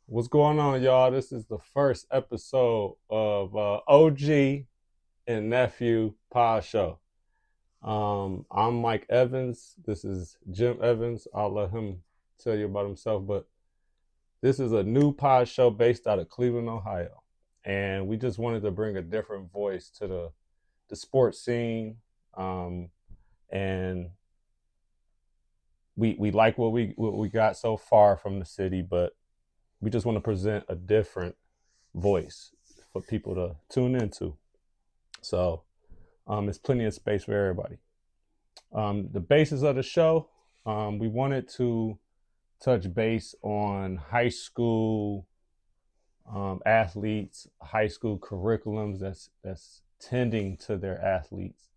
What's going on, y'all? This is the first episode of OG and Nephew Pod Show. I'm Mike Evans. This is Jim Evans. I'll let him tell you about himself, but this is a new pod show based out of Cleveland, Ohio. And we just wanted to bring a different voice to the sports scene. And we like what we got so far from the city, but we just want to present a different voice for people to tune into. So there's plenty of space for everybody. The basis of the show, we wanted to touch base on high school athletes, high school curriculums that's tending to their athletes.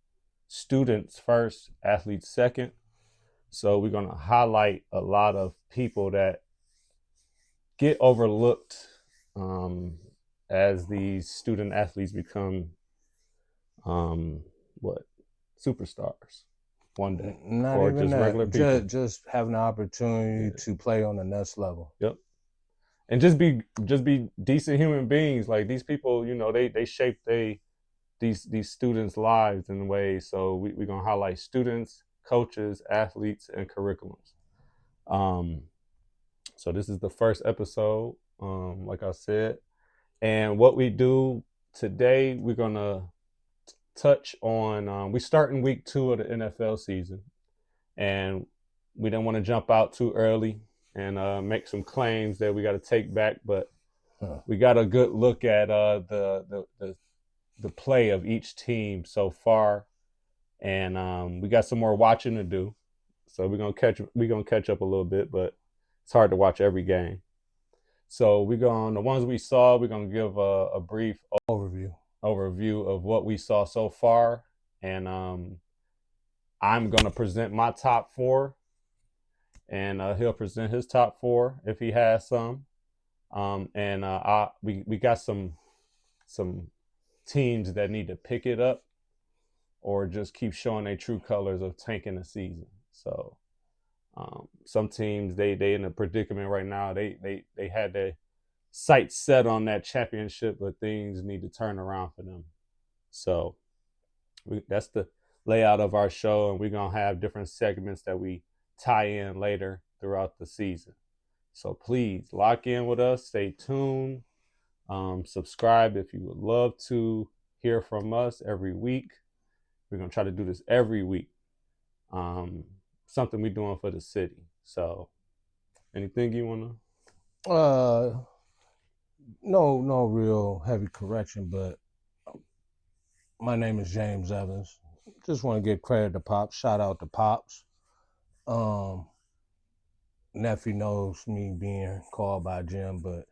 Students first, athletes second. So we're going to highlight a lot of people that get overlooked as these student athletes become what superstars one day, Not or even just regular that. people. Just having the opportunity to play on the next level. Yep. And just be decent human beings. Like these people, they shape these students' lives in ways. So we're gonna highlight students, coaches, athletes, and curriculums. Um, so this is the first episode, like I said. And what we do today, we're gonna touch on. We start in week 2 of the NFL season, and we didn't want to jump out too early and make some claims that we got to take back, but we got a good look at the play of each team so far, and we got some more watching to do. So we're gonna catch up a little bit, but it's hard to watch every game. So the ones we saw. We're gonna give a brief Overview. overview of what we saw so far, and I'm gonna present my top 4, and he'll present his top 4 if he has some. And we got some teams that need to pick it up or just keep showing their true colors of tanking the season. So some teams they in a predicament right now. They had their sights set on that championship, but things need to turn around for them. So that's the layout of our show, and we're gonna have different segments that we tie in later throughout the season. So please lock in with us, stay tuned, subscribe if you would love to hear from us every week. We're gonna try to do this every week. Something we're doing for the city. So anything you wanna? Uh, no real heavy correction, but my name is James Evans. Just want to give credit to Pops. Shout out to Pops. Um, Nephew knows me being called by Jim, but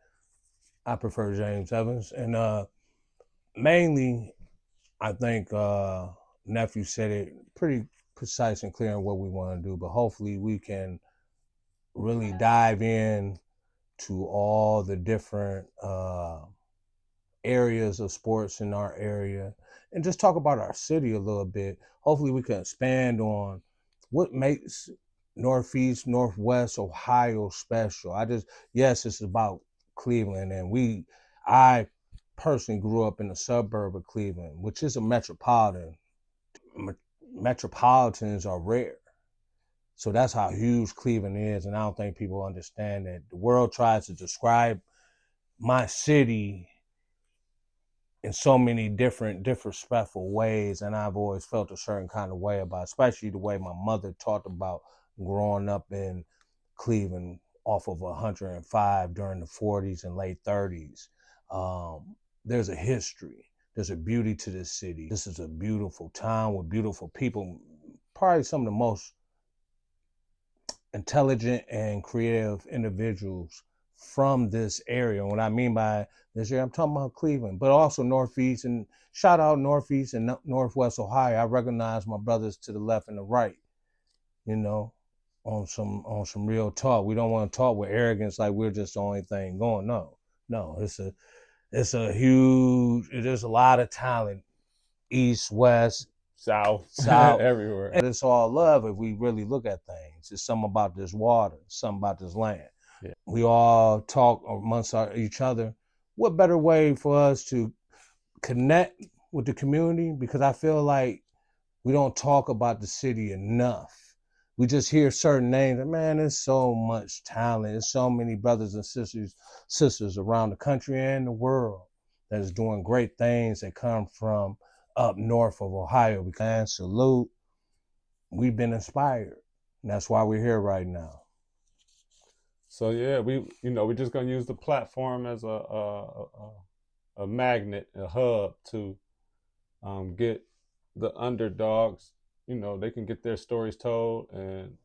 I prefer James Evans. And mainly, I think Nephew said it pretty precise and clear on what we want to do, but hopefully we can really dive in to all the different areas of sports in our area and just talk about our city a little bit. Hopefully, we can expand on what makes Northeast, Northwest Ohio special. Yes, it's about Cleveland, and I personally grew up in a suburb of Cleveland, which is a metropolitan. Metropolitans are rare. So that's how huge Cleveland is. And I don't think people understand that. The world tries to describe my city in so many different disrespectful ways. And I've always felt a certain kind of way about, especially the way my mother talked about growing up in Cleveland off of 105 during the 40s and late 30s. There's a history. There's a beauty to this city. This is a beautiful town with beautiful people. Probably some of the most intelligent and creative individuals from this area. What I mean by this area, I'm talking about Cleveland, but also Northeast, and shout out Northeast and Northwest Ohio. I recognize my brothers to the left and the right, you know, on some real talk. We don't want to talk with arrogance like we're just the only thing going. No, it's a huge. There's a lot of talent, east, west, South, south. everywhere. And it's all love if we really look at things. It's something about this water, something about this land. Yeah. We all talk amongst each other. What better way for us to connect with the community? Because I feel like we don't talk about the city enough. We just hear certain names. Man, there's so much talent. There's so many brothers and sisters around the country and the world that is doing great things that come from up north of Ohio. We can salute. We've been inspired. And that's why we're here right now. So yeah, we're just gonna use the platform as a magnet, a hub to get the underdogs. They can get their stories told, and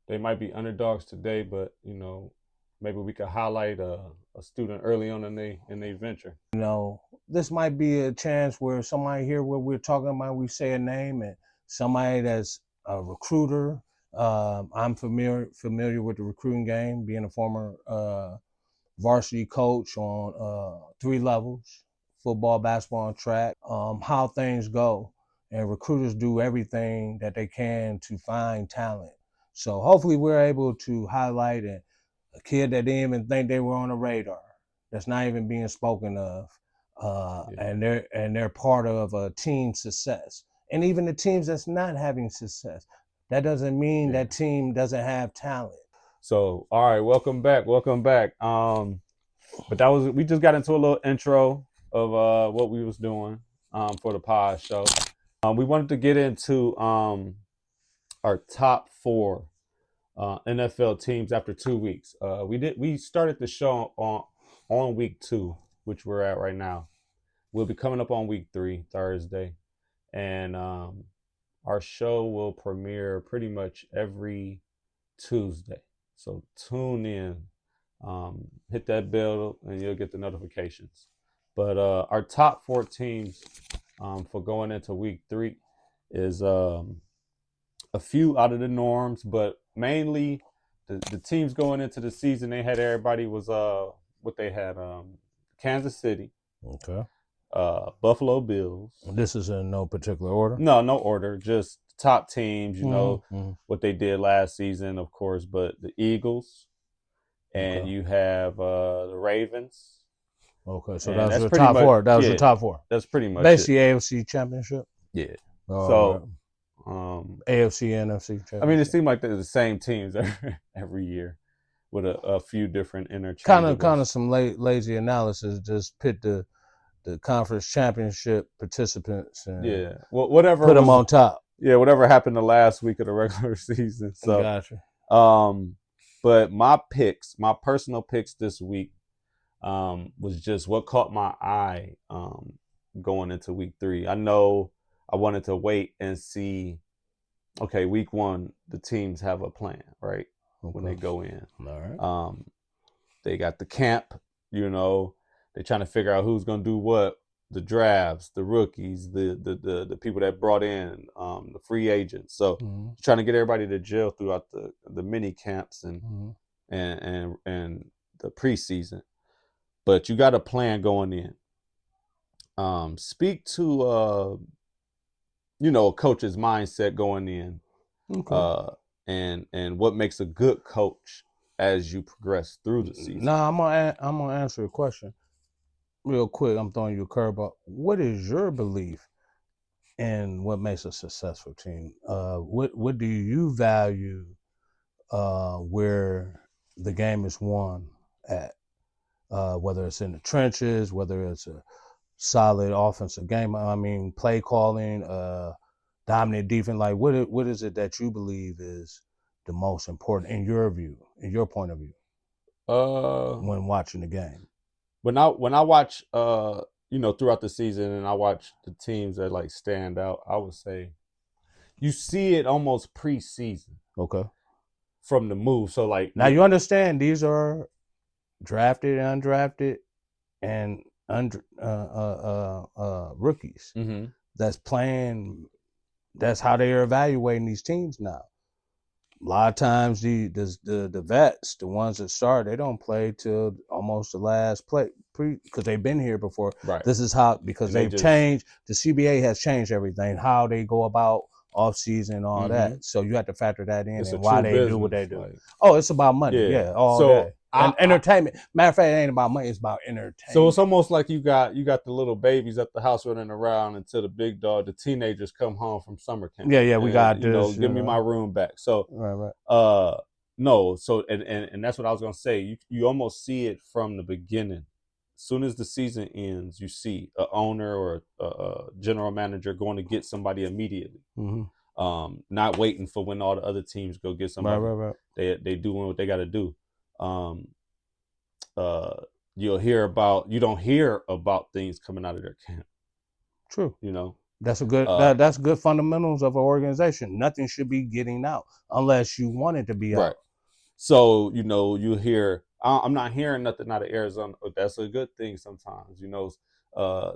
they might be underdogs today, but maybe we could highlight a student early on in they venture. This might be a chance where somebody here where we're talking about, we say a name, and somebody that's a recruiter. I'm familiar with the recruiting game, being a former varsity coach on 3 levels: football, basketball, and track. How things go, and recruiters do everything that they can to find talent. So hopefully we're able to highlight a kid that didn't even think they were on the radar, that's not even being spoken of, Yeah. and they're part of a team success. And even the teams that's not having success, that doesn't mean that team doesn't have talent. So, all right, welcome back. But we just got into a little intro of what we was doing for the pod show. We wanted to get into our top 4 NFL teams after 2 weeks. We started the show on week 2, which we're at right now. We'll be coming up on week 3 Thursday, and our show will premiere pretty much every Tuesday. So tune in, hit that bell, and you'll get the notifications. But our top 4 teams for going into week 3 is a few out of the norms, but mainly the teams going into the season, they had everybody was what they had Kansas City, Okay. Buffalo Bills. This is in no particular order? No order, just top teams, Mm-hmm. what they did last season, of course, but the Eagles, and you have the Ravens. Okay, so And that's your pretty top much 4. That was your top 4. That's pretty much basically it. AFC Championship. Yeah. So AFC, NFC Championship. I mean, it seemed like they're the same teams every year, with a few different kind interchangeables. of some lazy analysis. Just pit the conference championship participants and whatever put them on top. Yeah, whatever happened the last week of the regular season. So, gotcha. But my personal picks this week, was just what caught my eye going into week 3. I know I wanted to wait and see. Okay, week 1, the teams have a plan, right? Okay. When they go in, all right. They got the camp. They're trying to figure out who's gonna do what. The drafts, the rookies, the people that brought in, the free agents. So trying to get everybody to gel throughout the mini camps and the preseason. But you got a plan going in. Speak to a coach's mindset going in, okay. And what makes a good coach as you progress through the season. Now I'm gonna answer a question real quick. I'm throwing you a curveball. What is your belief in what makes a successful team? What do you value where the game is won at? Whether it's in the trenches, whether it's a solid offensive game, I mean, play calling, dominant defense. Like, what is it that you believe is the most important in your view, in your point of view, when watching the game? When I watch, throughout the season, and I watch the teams that like stand out, I would say you see it almost preseason. Okay. From the move, so like now you understand these are drafted, undrafted, and rookies. Mm-hmm. That's playing. That's how they are evaluating these teams now. A lot of times the vets, the ones that start, they don't play till almost the last play because they've been here before. Right. This is how, because they've changed. The CBA has changed everything, how they go about off season, all that. So you have to factor that in It's a and why true they do what business. they do. Like, Oh, it's about money. yeah. Yeah, all So day. And entertainment. Matter of fact, it ain't about money. It's about entertainment. So it's almost like you got the little babies at the house running around until the big dog, the teenagers come home from summer camp. Yeah, we got you know, this. give me my room back. So right. no, so and that's what I was gonna say. You almost see it from the beginning. As soon as the season ends, you see a owner or a general manager going to get somebody immediately. Not waiting for when all the other teams go get somebody. Right. They doing what they got to do. You don't hear about things coming out of their camp. True. You know, that's a good that's good fundamentals of an organization. Nothing should be getting out unless you want it to be out. So you hear. I'm not hearing nothing out of Arizona. That's a good thing sometimes.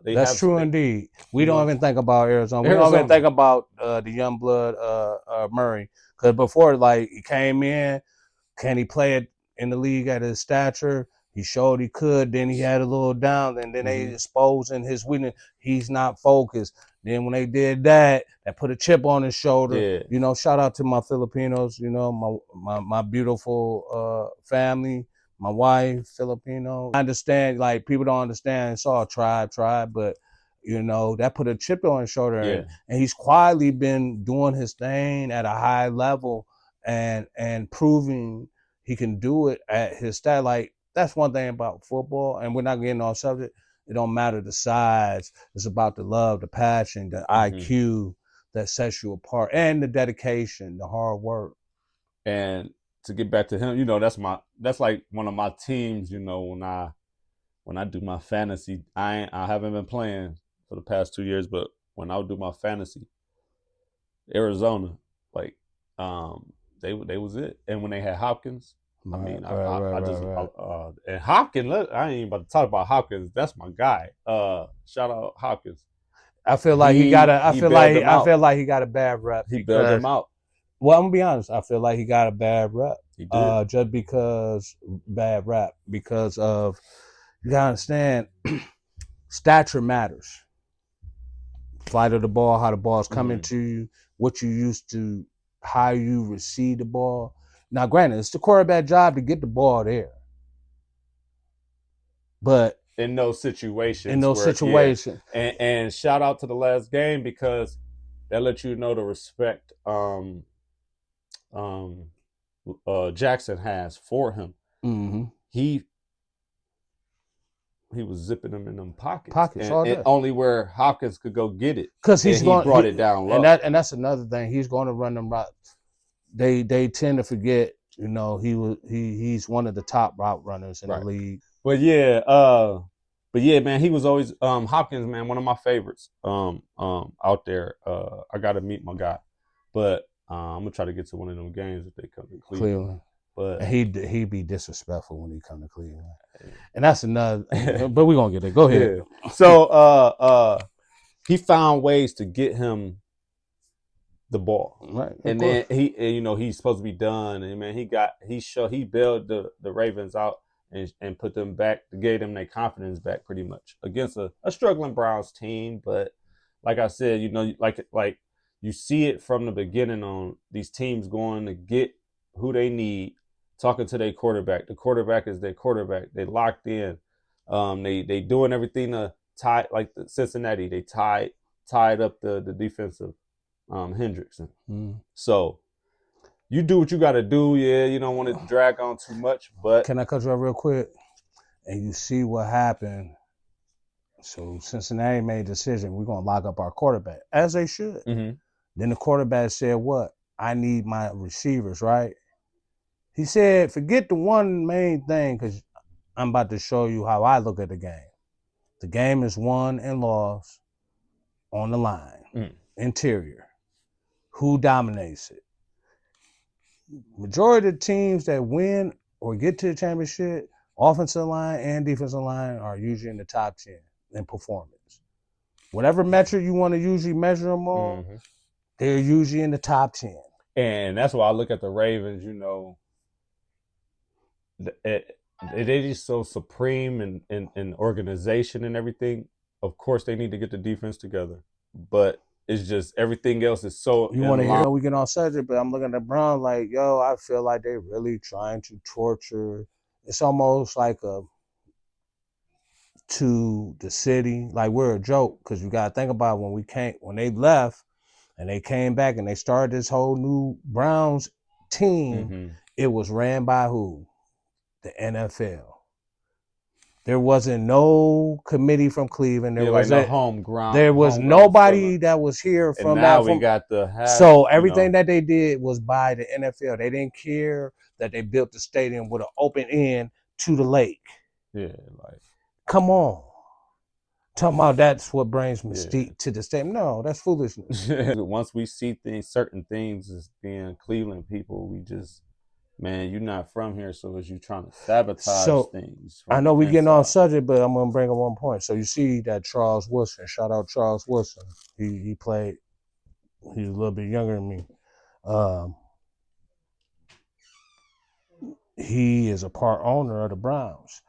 That's true indeed. We don't even think about Arizona. We don't even think about the young blood Murray, because before, like, he came in, can he play it in the league at his stature? He showed he could. Then he had a little down, and then they exposing his weakness. He's not focused. Then when they did that, that put a chip on his shoulder. Yeah. Shout out to my Filipinos. My beautiful family. My wife, Filipino. I understand, like, people don't understand. It's all tribe, but that put a chip on his shoulder, and he's quietly been doing his thing at a high level and proving he can do it at his stat. Like, that's one thing about football, and we're not getting off subject. It don't matter the size. It's about the love, the passion, the IQ that sets you apart, and the dedication, the hard work. And to get back to him, that's like one of my teams. When I do my fantasy, I haven't been playing for the past 2 years, but when I would do my fantasy, Arizona, like, they was it. And when they had Hopkins, and Hopkins, I ain't even about to talk about Hopkins. That's my guy. Shout out Hopkins. I feel like he got a bad rep. He bailed him out. Well, I'm gonna be honest. I feel like he got a bad rep. He did. Just because bad rep, because of, you gotta understand, stature matters. Flight of the ball, how the ball's coming to you, what you used to, how you receive the ball. Now, granted, it's the quarterback job to get the ball there, but in those situations, and shout out to the last game, because that lets you know the respect Jackson has for him. He was zipping them in them pockets and only where Hopkins could go get it, because he brought it down low. And that's another thing. He's going to run them routes. They tend to forget, he's one of the top route runners in the league. But yeah, man, he was always Hopkins, man, one of my favorites out there. I got to meet my guy, but I'm gonna try to get to one of them games if they come to Cleveland. But he'd be disrespectful when he come to Cleveland, and that's another. But we're gonna get there. Go ahead. Yeah. So he found ways to get him the ball, right? And then he's supposed to be done, and man, he bailed the Ravens out and put them back, gave them their confidence back pretty much against a struggling Browns team. But like I said, like you see it from the beginning on these teams going to get who they need, talking to their quarterback. The quarterback is their quarterback. They locked in. They doing everything to tie, like the Cincinnati. They tied up the defensive Hendrickson. So you do what you got to do. Yeah, you don't want to drag on too much. But can I cut you off real quick? And you see what happened. So Cincinnati made a decision. We're gonna lock up our quarterback, as they should. Then the quarterback said, "What? I need my receivers, right?" He said, "Forget the one main thing, because I'm about to show you how I look at the game. The game is won and lost on the line, interior. Who dominates it? Majority of the teams that win or get to the championship, offensive line and defensive line, are usually in the top 10 in performance. Whatever metric you want to usually measure them on, they're usually in the top 10. And that's why I look at the Ravens, they're just so supreme in organization and everything. Of course, they need to get the defense together. But it's just everything else is so. You want to hear? We get on subject, but I'm looking at Brown like, yo, I feel like they really trying to torture. It's almost like to the city, like we're a joke, because you gotta think about when they left and they came back and they started this whole new Browns team. Mm-hmm. It was ran by who? The NFL. There wasn't no committee from Cleveland. There was like no homegrown. There was nobody that was here from and now that. We got the so everything that they did was by the NFL. They didn't care that they built the stadium with an open end to the lake. Yeah, like come on. Talking about that's what brings mystique to the stadium. No, that's foolishness. Once we see certain things as being Cleveland people, we just, man, you're not from here, so as you trying to sabotage things. I know we getting off subject, but I'm gonna bring up one point. So you see that Charles Woodson, shout out Charles Woodson. He played. He's a little bit younger than me. He is a part owner of the Browns.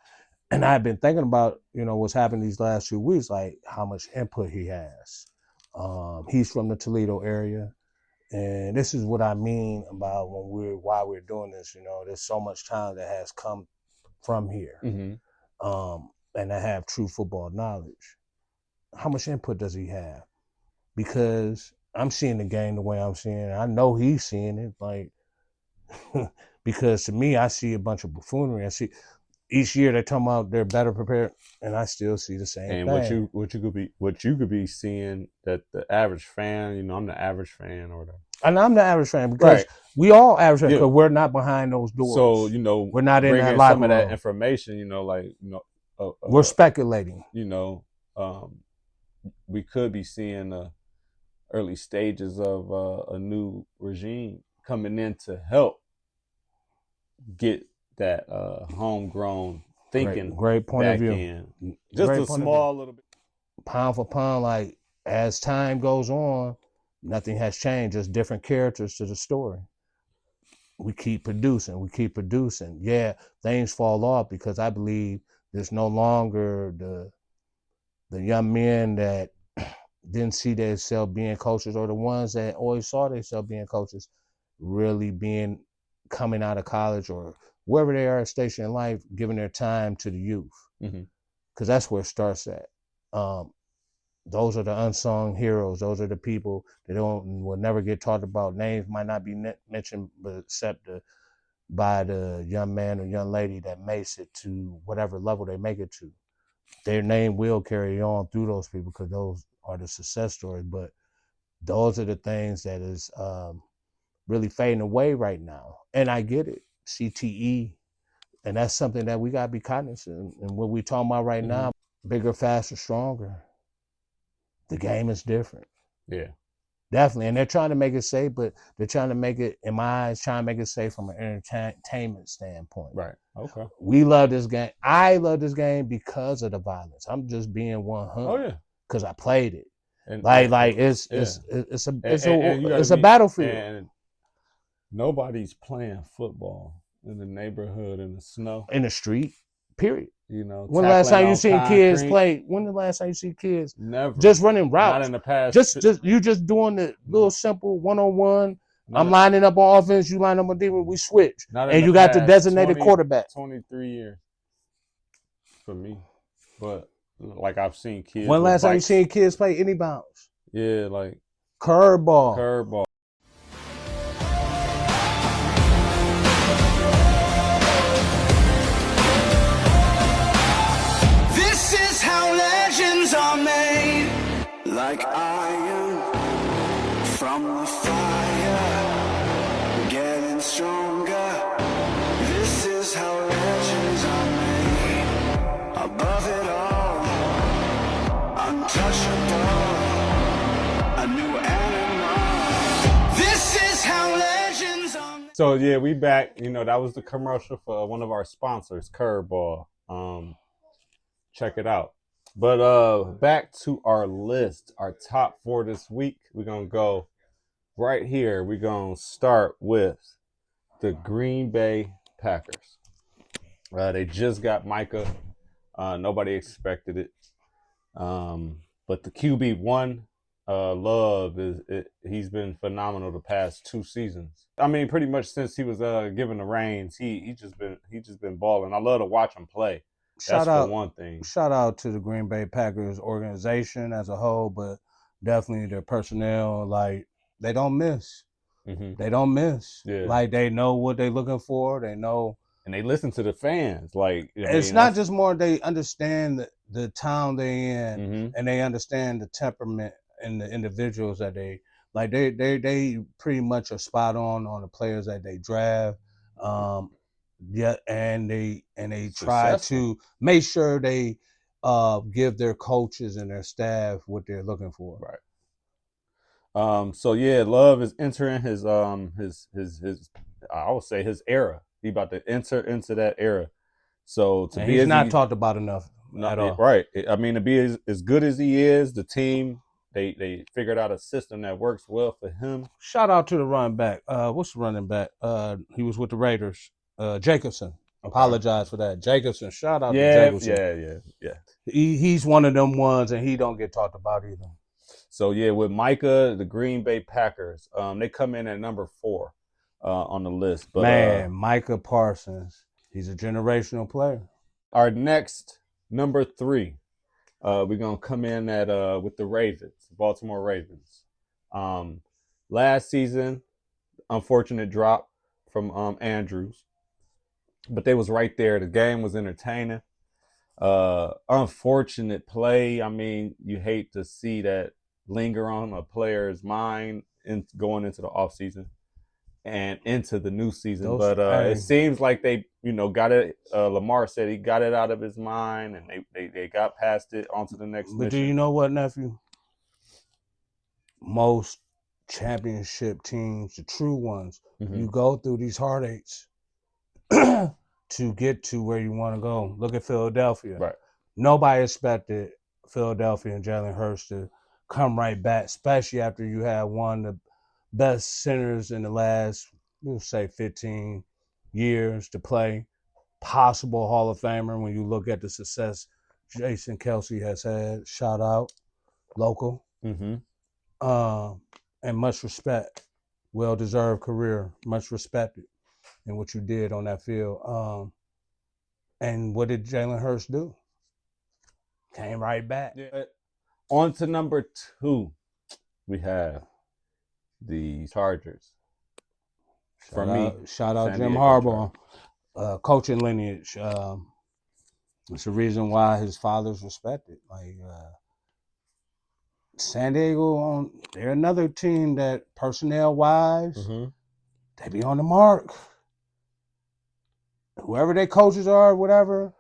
And I've been thinking about, what's happened these last few weeks, like how much input he has. He's from the Toledo area. And this is what I mean about why we're doing this. There's so much talent that has come from here. Mm-hmm. And that have true football knowledge. How much input does he have? Because I'm seeing the game the way I'm seeing it. I know he's seeing it. Like, because to me, I see a bunch of buffoonery. I see each year they're talking about they're better prepared, and I still see the same thing. And what you could be seeing that the average fan, I'm the average fan or whatever. And I'm the average fan because we all average fan because we're not behind those doors. So we're not in that locker room. Some of that information, we're speculating. We could be seeing the early stages of a new regime coming in to help get that homegrown thinking. Great point of view. Just a small little bit. Pound for pound, like as time goes on, nothing has changed. Just different characters to the story. We keep producing. Yeah, things fall off because I believe there's no longer the young men that didn't see themselves being coaches, or the ones that always saw themselves being coaches, really coming out of college or wherever they are at station in life, giving their time to the youth. Because that's where it starts at. Those are the unsung heroes. Those are the people that will never get talked about. Names might not be mentioned, but except by the young man or young lady that makes it to whatever level they make it to. Their name will carry on through those people because those are the success stories. But those are the things that is really fading away right now. And I get it. CTE. And that's something that we got to be cognizant. And what we're talking about right now, bigger, faster, stronger. The game is different. Yeah. Definitely. And they're trying to make it safe, but they're trying to make it, in my eyes, trying to make it safe from an entertainment standpoint. Right. Okay. We love this game. I love this game because of the violence. I'm just being 100. Oh, yeah. Because I played it. And it's a battlefield. And nobody's playing football in the neighborhood, in the snow, in the street, period. When the last time you seen kids play? When the last time you see kids? Never. Just running routes. Not in the past. Just doing the little simple 1-on-1. I'm lining up on offense. You line up on defense. We switch. And you got the designated quarterback. 23 years for me, but like I've seen kids. When last time you seen kids play any bounce? Yeah, like curveball. Like iron from the fire, getting stronger. This is how legends are made. Above it all, untouchable, a new animal. This is how legends are made. So yeah, we back. That was the commercial for one of our sponsors, Curveball. Check it out. But back to our list, our top 4 this week. We're going to go right here. We're going to start with the Green Bay Packers. They just got Micah. Nobody expected it. But the QB1 Love he's been phenomenal the past 2 seasons. I mean, pretty much since he was given the reins, he just been balling. I love to watch him play. That's Shout for out, one thing. shout out to the Green Bay Packers organization as a whole, but definitely their personnel. Like they don't miss. Mm-hmm. They don't miss. Yeah. Like they know what they're looking for. They know. And they listen to the fans. Like It's not just more they understand the town they in, mm-hmm. and they understand the temperament and the individuals that they like. They pretty much are spot on the players that they draft. Yeah, and they try to make sure they give their coaches and their staff what they're looking for. Right. So yeah, Love is entering his I would say his era. He about to enter into that era. So to and be he's not talked about enough at all. Right. I mean, to be as good as he is, the team they figured out a system that works well for him. Shout out to the running back. What's the running back? He was with the Raiders. Jacobson. Okay. Apologize for that. Jacobson. Shout out to Jacobson. Yeah. He's one of them ones, and he don't get talked about either. So yeah, with Micah, the Green Bay Packers, they come in at number 4 on the list. But man, Micah Parsons, he's a generational player. Our next number 3, we're gonna come in at with the Ravens, Baltimore Ravens. Last season, unfortunate drop from Andrews, but they was right there. The game was entertaining. Unfortunate play. I mean, you hate to see that linger on a player's mind in going into the offseason and into the new season. But it seems like they, got it. Lamar said he got it out of his mind, and they got past it onto the next mission. But do you know what, nephew? Most championship teams, the true ones, you go through these heartaches to get to where you want to go. Look at Philadelphia. Right. Nobody expected Philadelphia and Jalen Hurts to come right back, especially after you had one of the best centers in the last, we'll say, 15 years to play. Possible Hall of Famer when you look at the success Jason Kelce has had. Shout out, local. Mm-hmm. And much respect. Well-deserved career. Much respected in what you did on that field. And what did Jalen Hurts do? Came right back. Yeah. On to number 2, we have the Chargers. Shout out Jim Harbaugh, coaching lineage. It's the reason why his father's respected. Like San Diego, they're another team that personnel-wise, they be on the mark. Whoever their coaches are, whatever,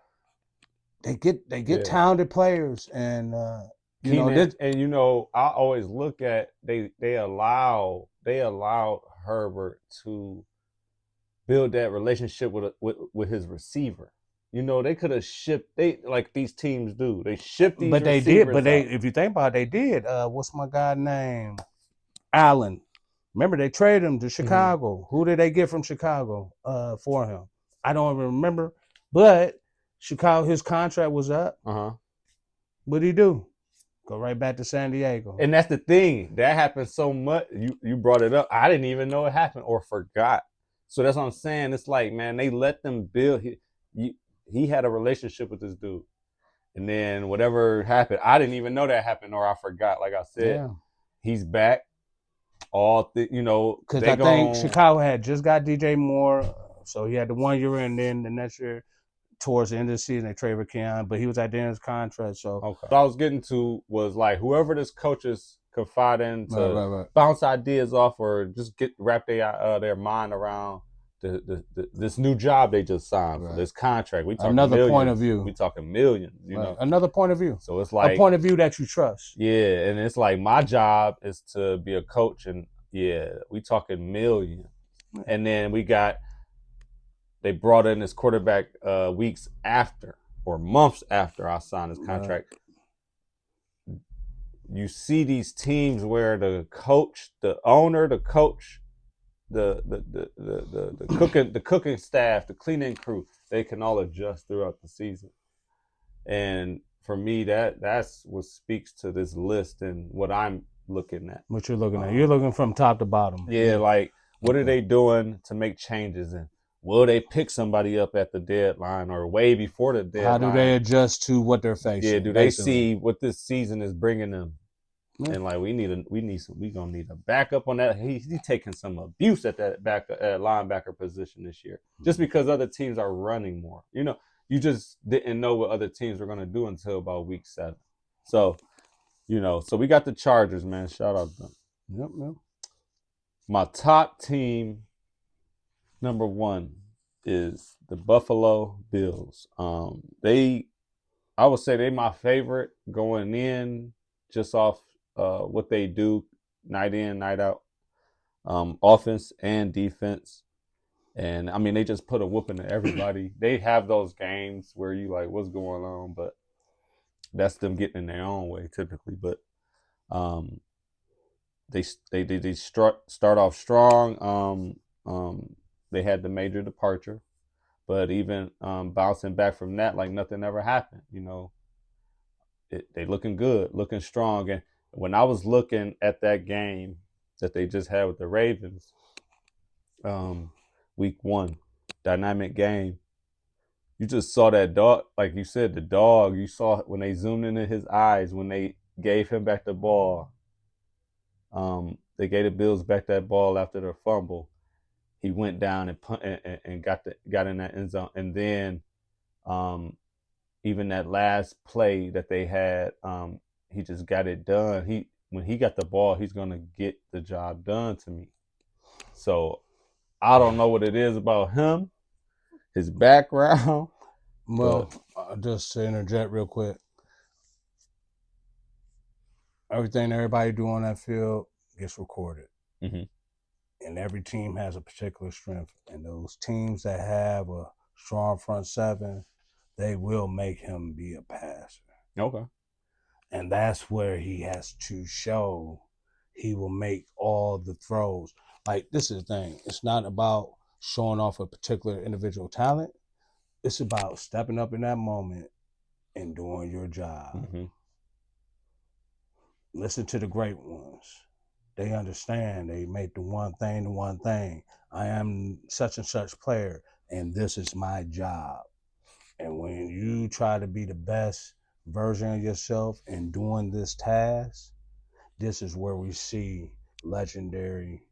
they get talented players, and I always look at they allowed Herbert to build that relationship with his receiver. They could have shipped like these teams do. They shipped these, but they did. But if you think about it, they did. What's my guy's name? Allen. Remember they traded him to Chicago. Who did they get from Chicago for him? I don't even remember. But Chicago, his contract was up. What'd he do? Go right back to San Diego. And that's the thing. That happened so much. You brought it up. I didn't even know it happened or forgot. So that's what I'm saying. It's like, man, they let them build. He had a relationship with this dude. And then whatever happened, I didn't even know that happened or I forgot. Like I said, he's back. Because I think Chicago had just got DJ Moore. So he had the 1 year in, then the next year, towards the end of the season, they traded with Keon, but he was at the end of his contract. So what I was getting to was like whoever this coaches confide in to bounce ideas off or just wrap their mind around this new job they just signed for this contract. We talking another millions. Point of view. We talking millions. Another point of view. So it's like a point of view that you trust. Yeah, and it's like my job is to be a coach, and we talking millions. And then they brought in this quarterback weeks after or months after I signed his contract. You see these teams where the coach, the owner, the coach, the cooking staff, the cleaning crew, they can all adjust throughout the season. And for me, that's what speaks to this list and what I'm looking at. What you're looking at? You're looking from top to bottom. Yeah, like what are they doing to make changes, and will they pick somebody up at the deadline or way before the deadline? How do they adjust to what they're facing? Yeah, do they see what this season is bringing them? Yeah. And like we gonna need a backup on that. He's taking some abuse at that linebacker position this year, just because other teams are running more. You know, you just didn't know what other teams were gonna do until about week 7. So, you know, so we got the Chargers, man. Shout out to them. Yep. My top team, number 1, is the Buffalo Bills. I would say they my favorite going in, just off what they do night in, night out, offense and defense. And I mean, they just put a whooping to everybody. They have those games where you like, what's going on? But that's them getting in their own way typically. But they start off strong. They had the major departure, but even bouncing back from that, like nothing ever happened. You know, they looking good, looking strong. And when I was looking at that game that they just had with the Ravens, week 1, dynamic game, you just saw that dog, like you said, the dog. You saw when they zoomed into his eyes when they gave him back the ball. They gave the Bills back that ball after their fumble. He went down and got in that end zone, and then even that last play that they had, he just got it done. When he got the ball, he's gonna get the job done to me. So I don't know what it is about him, his background. Well, just to interject real quick, everything everybody do on that field gets recorded. Mm-hmm. And every team has a particular strength. And those teams that have a strong front 7, they will make him be a passer. Okay. And that's where he has to show he will make all the throws. Like, this is the thing. It's not about showing off a particular individual talent. It's about stepping up in that moment and doing your job. Mm-hmm. Listen to the great ones. They understand. They make the one thing. I am such and such player, and this is my job. And when you try to be the best version of yourself in doing this task, this is where we see legendary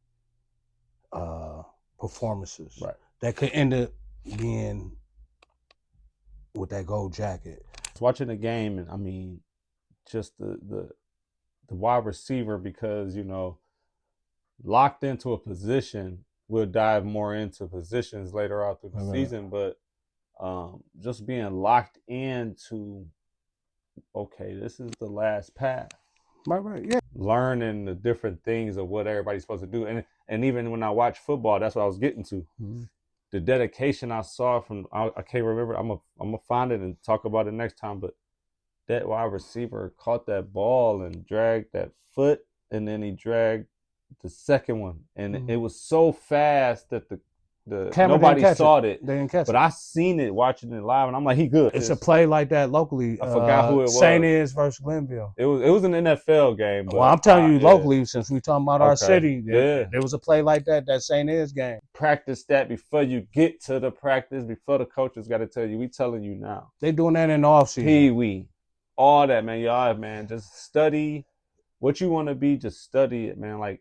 performances. Right. That could end up being with that gold jacket. Watching the game, and I mean, just the wide receiver, because, you know, locked into a position, we'll dive more into positions later out through the season, but just being locked into, okay, this is the last pass. Right, yeah. Learning the different things of what everybody's supposed to do. And even when I watch football, that's what I was getting to. Mm-hmm. The dedication I saw from, I can't remember, I'm gonna find it and talk about it next time, but that wide receiver caught that ball and dragged that foot, and then he dragged the second one, and it was so fast that the nobody saw it. They didn't catch it. But I seen it watching it live, and I'm like, he good. It's a play like that locally. I forgot who it was. St. Is versus Glenville. It was an NFL game. But, well, I'm telling you, locally, since we talking about our city, there was a play like that St. Is game. Practice that before you get to the practice, before the coaches got to tell you. We telling you now. They doing that in the offseason. Pee-wee. All that, man. Y'all, man, just study what you want to be. Just study it, man. Like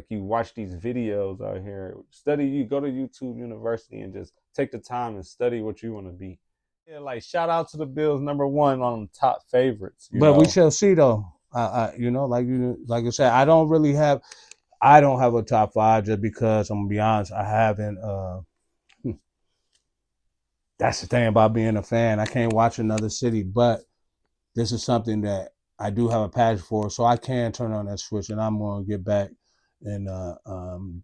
you watch these videos out here. Study. You go to YouTube University and just take the time and study what you want to be. Yeah, like shout out to the Bills, number 1 on top favorites. But we shall see, though. You know, like you said, I don't have a top 5 just because I'm gonna be honest. I haven't. That's the thing about being a fan. I can't watch another city, but this is something that I do have a passion for, so I can turn on that switch, and I'm going to get back and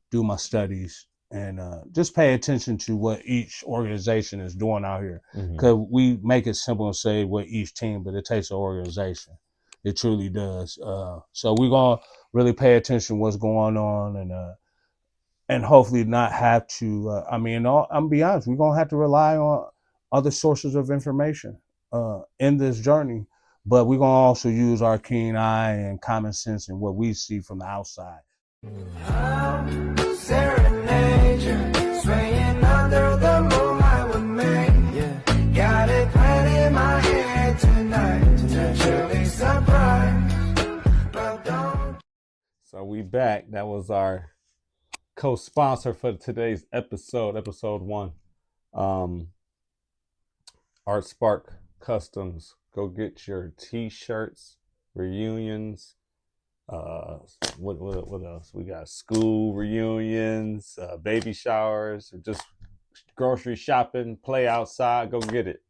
do my studies and just pay attention to what each organization is doing out here. Because we make it simple and say what each team, but it takes an organization. It truly does. So we're going to really pay attention to what's going on and hopefully not have to, I'm going to be honest, we're going to have to rely on other sources of information in this journey. but we're gonna also use our keen eye and common sense and what we see from the outside. Serenade you, swaying under the moonlight with me. Yeah, got it planned in my head tonight, potentially surprise, but don't. So we back. That was our co-sponsor for today's episode 1. Art Spark Customs. Go get your t-shirts, reunions. What else? We got school reunions, baby showers, or just grocery shopping, play outside, go get it.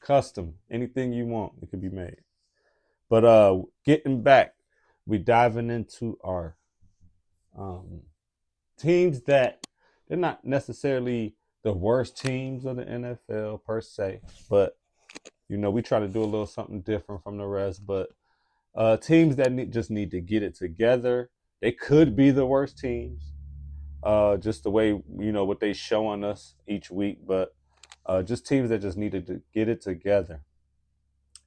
Custom, anything you want, it can be made. But getting back, we diving into our teams that they're not necessarily the worst teams of the NFL per se, but we try to do a little something different from the rest. But teams that just need to get it together. They could be the worst teams, just the way what they showing us each week. But just teams that just needed to get it together.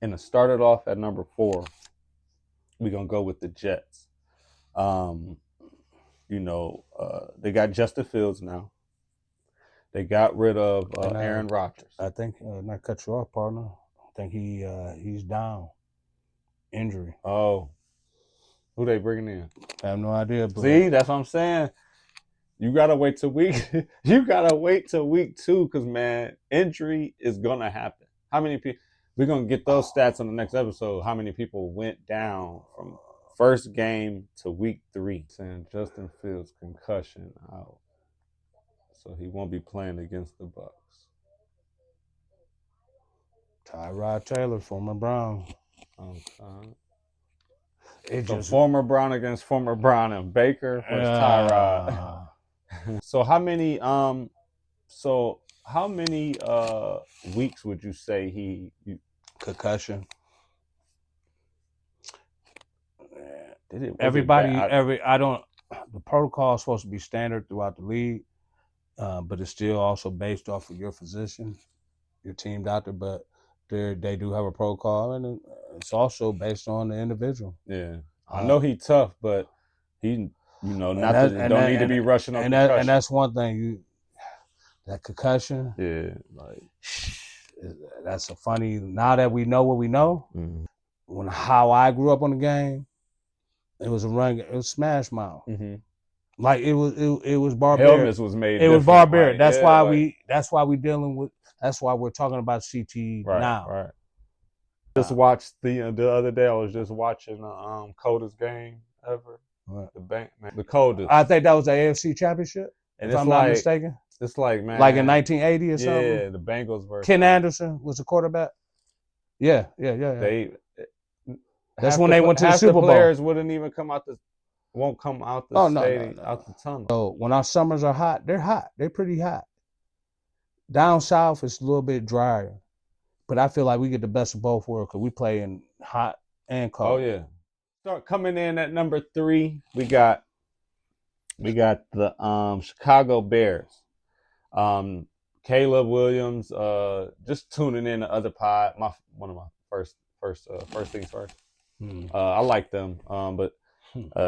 And to start it off at number 4, we're gonna go with the Jets. They got Justin Fields now. They got rid of Aaron Rodgers. I think, not cut you off, partner. I think he's down. Injury. Oh, who they bringing in? I have no idea. But See, that's what I'm saying. You gotta wait till week. You gotta wait till week 2, because man, injury is gonna happen. How many people? We're gonna get those stats on the next episode. How many people went down from first game to week 3? Saying Justin Fields concussion out, so he won't be playing against the Bucs. Tyrod Taylor, former Brown. So former Brown against former Brown, and Baker versus Tyrod. So how many weeks would you say he concussion? The protocol is supposed to be standard throughout the league, but it's still also based off of your physician, your team doctor. But they do have a protocol, and it's also based on the individual. Yeah, I know he's tough, but he, don't need to be rushing on concussion. And that's one thing. That concussion. Yeah, like that's a funny. Now that we know what we know, how I grew up on the game, it was a run. It was smash mouth. Mm-hmm. Like it was barbaric. Helmets was made. It was barbaric. Like, that's why we dealing with. That's why we're talking about CT now. Right. Just watched the other day. I was just watching the coldest game ever. Right. The coldest. I think that was the AFC Championship. And if I'm not mistaken. It's like, man, like in 1980 or something. Yeah, the Bengals versus Ken Anderson was the quarterback. Yeah. That's when they went to the Super Bowl. Players won't come out the stadium, out the tunnel. So when our summers are hot, they're hot. They're pretty hot. Down south, it's a little bit drier, but I feel like we get the best of both worlds because we play in hot and cold. Oh yeah. Start coming in at number 3. We got the Chicago Bears. Caleb Williams. Just tuning in the other pod. One of my first things first. I like them. But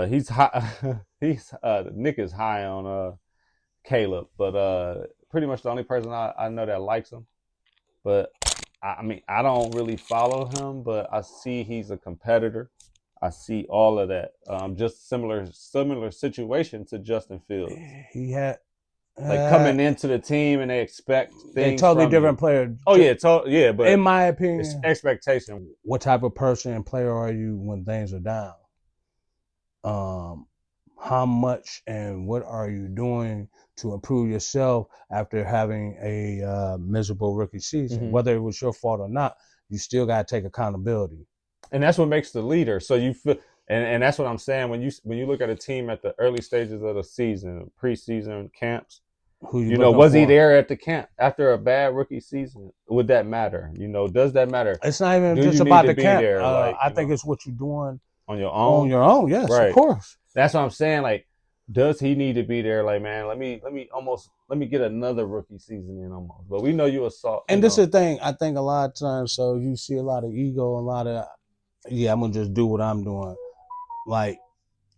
he's high. Nick is high on Caleb, but pretty much the only person I know that likes him. But I don't really follow him, but I see he's a competitor. I see all of that. Just similar situation to Justin Fields. He had coming into the team and they expect things. They totally different player. Oh yeah, but in my opinion, it's expectation. What type of person and player are you when things are down? How much and what are you doing to improve yourself after having a miserable rookie season? Mm-hmm. Whether it was your fault or not, you still got to take accountability. And that's what makes the leader. So you feel, and that's what I'm saying. When you look at a team at the early stages of the season, preseason camps, was he there at the camp after a bad rookie season? Would that matter? Does that matter? It's not even just about the camp. I think it's what you're doing on your own. On your own, yes, right. Of course. That's what I'm saying. Like Does he need to be there? Like, man, let me get another rookie season in almost. But we know you assault. And this is the thing. I think a lot of times, so you see a lot of ego, a lot of, I'm gonna just do what I'm doing. Like,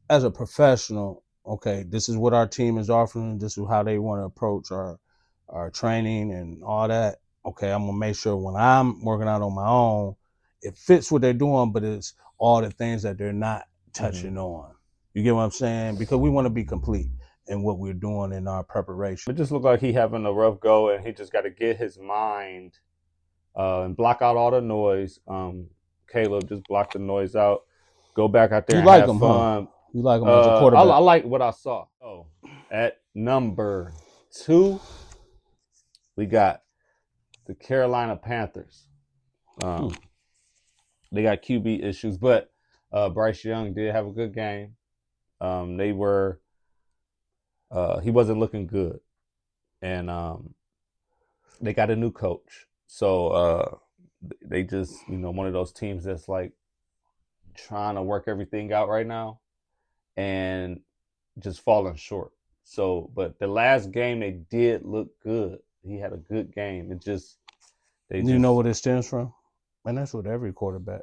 as a professional, okay, this is what our team is offering. This is how they want to approach our training and all that. Okay, I'm gonna make sure when I'm working out on my own, it fits what they're doing, but it's all the things that they're not touching on. You get what I'm saying? Because we want to be complete in what we're doing in our preparation. It just looked like he having a rough go, and he just got to get his mind and block out all the noise. Caleb just blocked the noise out. Go back out there You and like have him, fun. huh? You like him as a quarterback? I like what I saw. Oh, at number 2, we got the Carolina Panthers. They got QB issues, but Bryce Young did have a good game. He wasn't looking good, and they got a new coach. So they just, one of those teams that's like trying to work everything out right now and just falling short. So, but the last game they did look good. He had a good game. You know what it stems from? And that's with every quarterback.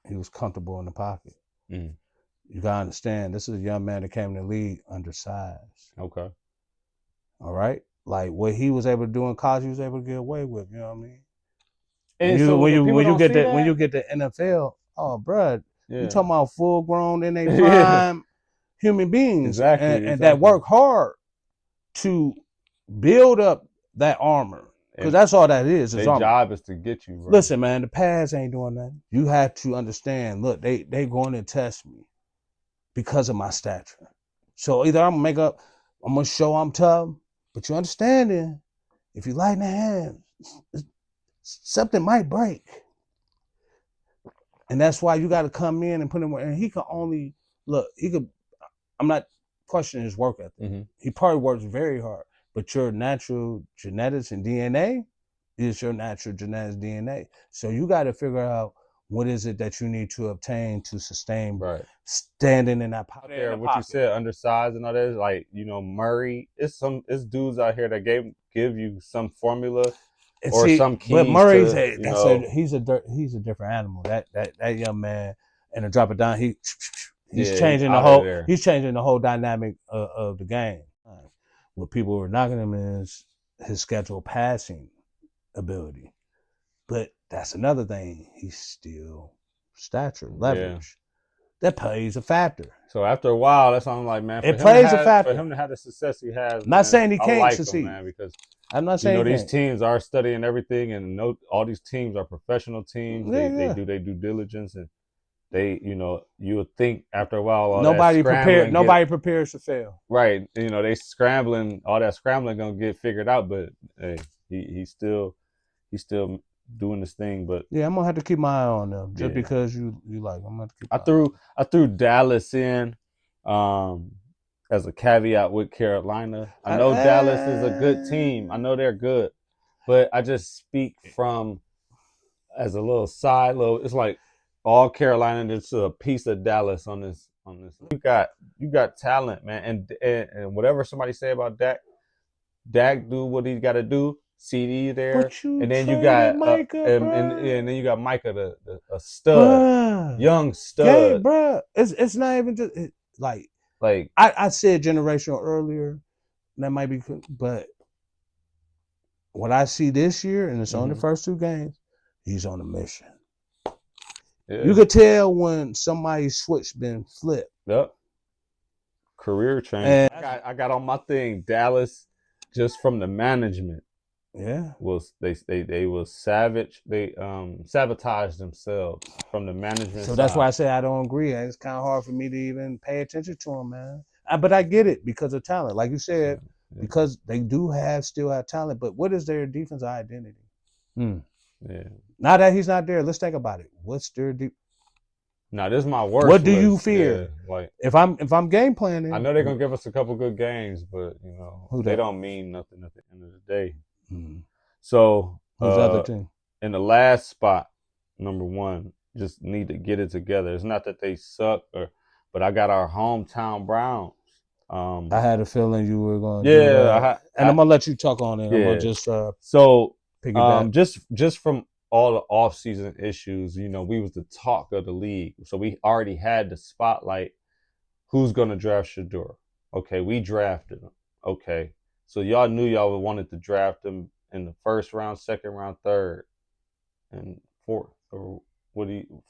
He was comfortable in the pocket. Mm. You gotta understand, this is a young man that came in the league undersized. Okay. All right? Like what he was able to do in college, he was able to get away with, you know what I mean? And when you get the NFL, oh bruh, you talking about full grown in their prime human beings and that work hard to build up that armor. Because that's all that is. Their job is to get you. Bro. Listen, man, the pads ain't doing nothing. You have to understand, look, they going to test me because of my stature. So either I'm going to show I'm tough, but you understanding, if you lighten the hands, something might break. And that's why you got to come in and put him, and he could only, I'm not questioning his work ethic. Mm-hmm. He probably works very hard, but your natural genetics and DNA is your natural genetics DNA. So you got to figure out what is it that you need to obtain to sustain standing in that pocket. There, what you said, undersized and all that, like, Murray, it's dudes out here that give you some formula or some keys. But Murray's he's a different animal. That young man, and to drop it down, he's changing the whole dynamic of the game. What people were knocking him is his scheduled passing ability. But that's another thing. He's still stature, leverage. That plays a factor. So after a while, that's why I'm like, man, it plays a factor. For him to have the success he has. I'm not saying he can't succeed, man, because I'm not saying these teams are studying everything, and all these teams are professional teams. They do their due diligence, and they, you would think after a while, nobody prepares to fail. Right. They all that scrambling gonna get figured out, but hey, he's still doing this thing. But yeah, I'm gonna have to keep my eye on them just because you like. I'm gonna have to keep. I threw Dallas in as a caveat with Carolina. I know Dallas is a good team. I know they're good, but I just speak from as a little side. It's like all Carolina, there's a piece of Dallas on this. You got talent, man, and whatever somebody say about Dak do what he's got to do. CD there, and then you got Micah, and then you got Micah, a stud, young stud. Yeah, bro. It's not even just like I said generational earlier. That might be, but what I see this year, and it's on the first 2 games, he's on a mission. Yeah. You could tell when somebody's switch been flipped. Yep. Career change. I got on my thing. Dallas, just from the management. Yeah. They was savage. They sabotaged themselves from the management. So that's why I say I don't agree. It's kind of hard for me to even pay attention to them, man. But I get it because of talent, like you said, because they do still have talent. But what is their defensive identity? Yeah. Now that he's not there, let's think about it. What's their Now this is my worst. What do you fear? Yeah, like if I'm game planning, I know they're gonna give us a couple good games, but they don't mean nothing at the end of the day. Mm-hmm. So who's the other team? In the last spot, number 1, just need to get it together. It's not that they suck, but I got our hometown Browns. I had a feeling you were going to Yeah, do that. And I'm going to let you talk on it. I'm going to just so piggyback. just from all the off-season issues, you know, we was the talk of the league. So we already had the spotlight. Who's going to draft Shedeur? Okay, we drafted him. Okay, so y'all knew y'all wanted to draft him in the first round, second round, third, and fourth, or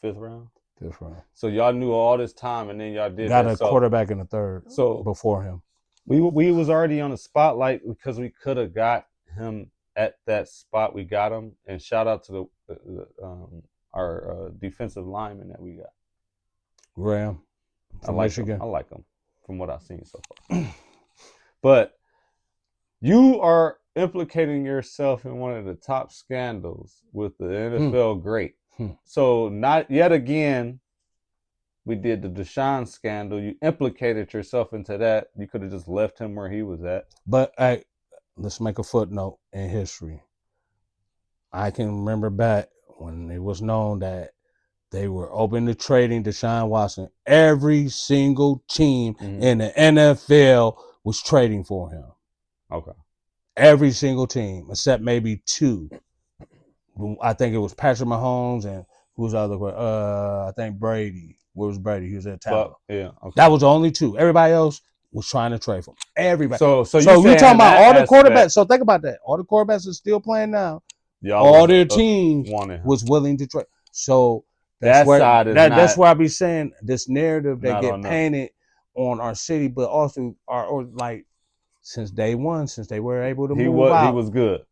fifth round? Fifth round. So y'all knew all this time, and then y'all did got that. a quarterback in the third So before him. We was already on the spotlight because we could have got him at that spot. We got him, and shout out to our defensive lineman that we got. Graham from Michigan. I like him from what I've seen so far. But you are implicating yourself in one of the top scandals with the NFL great. So not yet again, we did the Deshaun scandal. You implicated yourself into that. You could have just left him where he was at. But let's make a footnote in history. I can remember back when it was known that they were open to trading Deshaun Watson. Every single team in the NFL was trading for him. Okay. Every single team, except maybe two. I think it was Patrick Mahomes and who's the other? I think Brady. Where was Brady? He was at Tampa. Yeah. Okay. That was the only two. Everybody else was trying to trade for him. Everybody. So you're talking about all the quarterbacks. So think about that. All the quarterbacks are still playing now. All their teams was willing to trade. So that's where I be saying this narrative that get painted on our city, but also like since day one, since they were able to move out. He was good.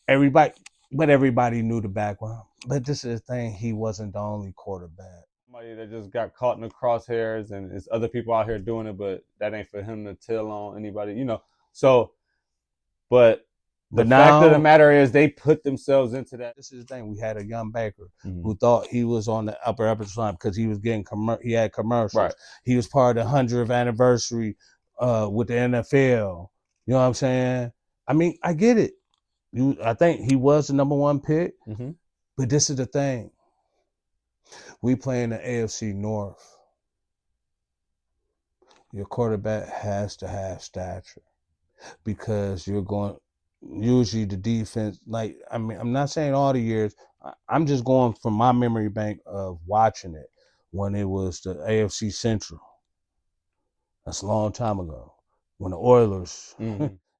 Everybody knew the background. But this is the thing, he wasn't the only quarterback. Somebody that just got caught in the crosshairs, and it's other people out here doing it, but that ain't for him to tell on anybody, you know. So, but the fact of the matter is they put themselves into that. This is the thing. We had a young Baker who thought he was on the upper echelon because he was getting he had commercials. Right. He was part of the 100th anniversary with the NFL. You know what I'm saying? I mean, I get it. I think he was the number one pick, but this is the thing. We play in the AFC North. Your quarterback has to have stature because you're going. Usually the defense, like, I mean, I'm not saying all the years. I'm just going from my memory bank of watching it when it was the AFC Central. That's a long time ago. When the Oilers,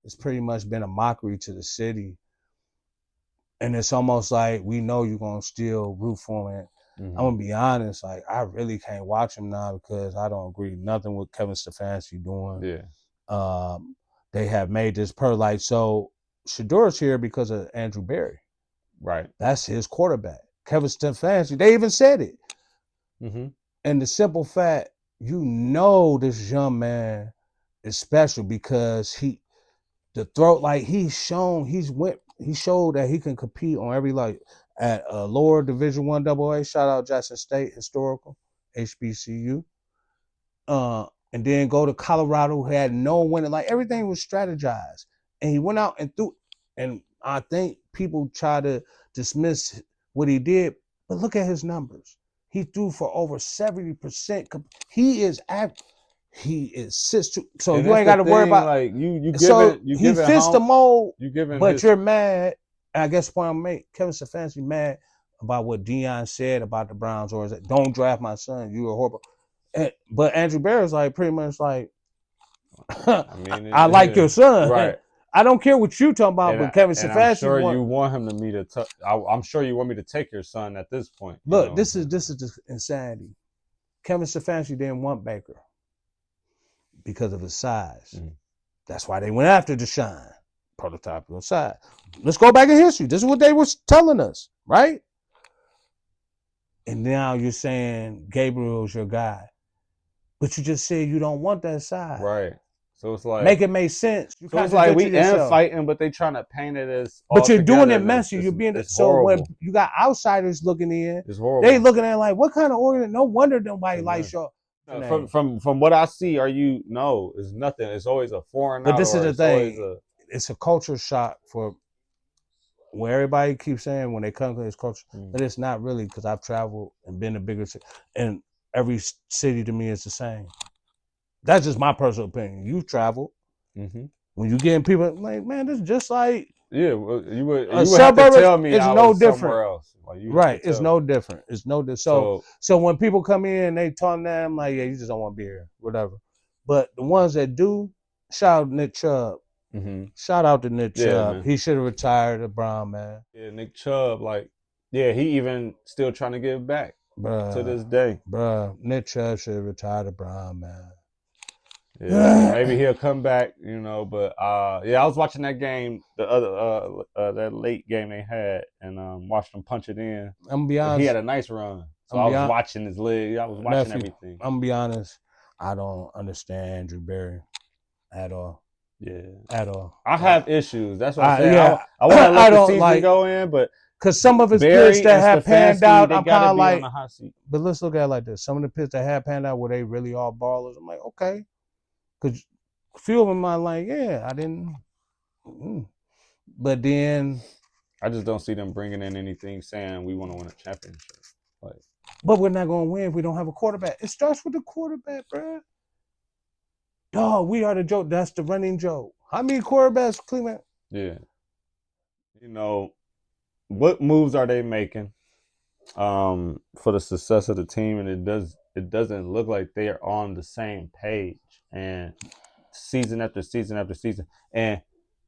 it's pretty much been a mockery to the city. And it's almost like we know you're going to still root for him. I'm going to be honest, like, I really can't watch him now because I don't agree nothing with Kevin Stefanski doing. Yeah. They have made this perlite. So Shedeur's here because of Andrew Berry. Right. That's his quarterback. Kevin Stefanski, they even said it. And the simple fact, you know this young man is special because he showed that he can compete on every like at a lower Division I AA. Shout out Jackson State Historical, HBCU. And then go to Colorado, who had no winning. Like everything was strategized. And he went out and threw. And I think people try to dismiss what he did, but look at his numbers. He threw for over 70%. He assists. So and you ain't got to worry about. Like you he fits the mold. But you're mad. And I guess what I'm making Kevin Stefanski mad about what Deion said about the Browns, or is it don't draft my son? You are horrible. But Andrew Berry's like pretty much like, I like your son. Right. I don't care what you talking about, but Kevin Stefanski. I'm sure you want him to meet I'm sure you want me to take your son at this point. Look, this is the insanity. Kevin Stefanski didn't want Baker because of his size. That's why they went after Deshaun. Prototypical size. Let's go back in history. This is what they were telling us, right? And now you're saying Gabriel's your guy. But you just said you don't want that size. Right. So it's like make it make sense. So it's like we end fighting, but they trying to paint it as but you're doing it messy. You're being so horrible. When you got outsiders looking in, it's horrible. They looking at it like, what kind of organ? No wonder nobody likes your from what I see, it's nothing. It's always a foreign. But this is the thing. It's a culture shock for where everybody keeps saying when they come to this culture, but it's not really because I've traveled and been to bigger cities, and every city to me is the same. That's just my personal opinion. You've traveled. Mm-hmm. When you getting people like, man, this is just like Yeah, well, you would a have to suburb. tell me It's I no was different. somewhere else. Like you have Right. to It's tell no me. different. It's no different. So So when people come in, they telling them like, yeah, you just don't want to be here, whatever. But the ones that do, shout out Nick Chubb. mhm. Shout out to Nick Yeah, Chubb. man. He should have retired at Brown, man. Yeah, Nick Chubb, like, yeah, he even still trying to give back to this day. Bruh, Nick Chubb should have retired at Brown, man. Yeah, so maybe he'll come back, you know. But yeah, I was watching that game, the other that late game they had, and watched him punch it in. I'm gonna be honest. He had a nice run, so I was watching his leg. I was watching everything. I'm gonna be honest. I don't understand Andrew Berry at all. Yeah, at all. I have issues. That's what I'm saying. Yeah, I want to let the season like, go in, but because some of his Barry pits that have panned out, I'm kind of like, on the hot seat. But let's look at it like this: some of the pits that have panned out, were they really all ballers? I'm like, okay, because a few of them are like, yeah, I didn't. But then, I just don't see them bringing in anything saying we want to win a championship. Like, but we're not going to win if we don't have a quarterback. It starts with the quarterback, bro. Dog, we are the joke. That's the running joke. How many quarterbacks, Cleveland? Yeah. You know, what moves are they making for the success of the team? And it doesn't look like they are on the same page. And season after season after season. And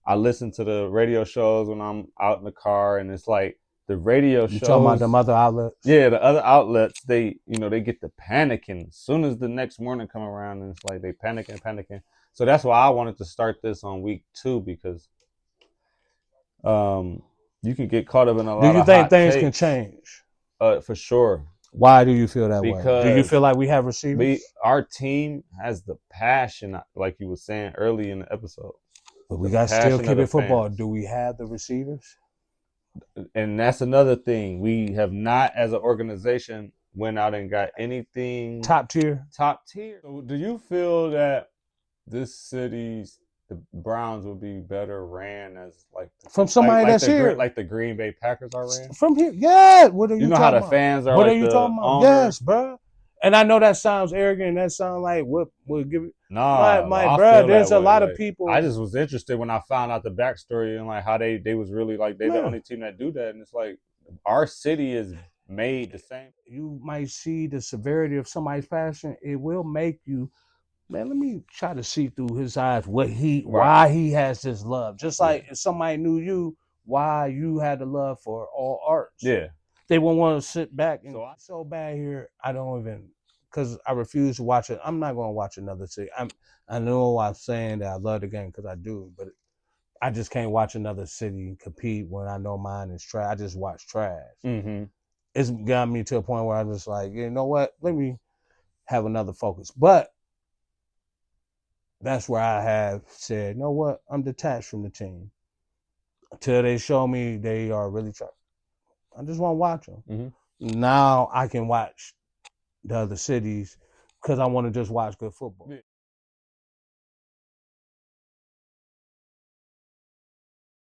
I listen to the radio shows when I'm out in the car, and it's like the radio shows. You talking about them other outlets? Yeah, the other outlets, they get the panicking as soon as the next morning come around, and it's like they panicking. So that's why I wanted to start this on week 2, because you can get caught up in a lot of Do you think hot things takes, can change? For sure. Why do you feel that way? Do you Because feel like we have receivers? Our team has the passion, like you were saying early in the episode. But we got to still keep it football. Do we have the receivers? And that's another thing. We have not, as an organization, went out and got anything top tier. So do you feel that this city's, the Browns, would be better ran as like from somebody that's here, like the Green Bay Packers are ran from here? Yeah. What are you? You know how the fans are. What like are you talking about? Yes, bro. And I know that sounds arrogant. That sounds like what would give it. Nah, my bro. There's a lot of people. I just was interested when I found out the backstory and like how they was really like they're the only team that do that, and it's like our city is made the same. You might see the severity of somebody's passion. It will make you, man. Let me try to see through his eyes why he has this love. Just like if somebody knew you, why you had the love for all arts. Yeah. They won't want to sit back and so bad here. I don't even, because I refuse to watch it. I'm not going to watch another city. I know I'm saying that I love the game because I do, but I just can't watch another city compete when I know mine is trash. I just watch trash. Mm-hmm. It's got me to a point where I'm just like, you know what? Let me have another focus. But that's where I have said, you know what? I'm detached from the team until they show me they are really trying. I just want to watch them. Mm-hmm. Now I can watch the other cities because I want to just watch good football. Yeah.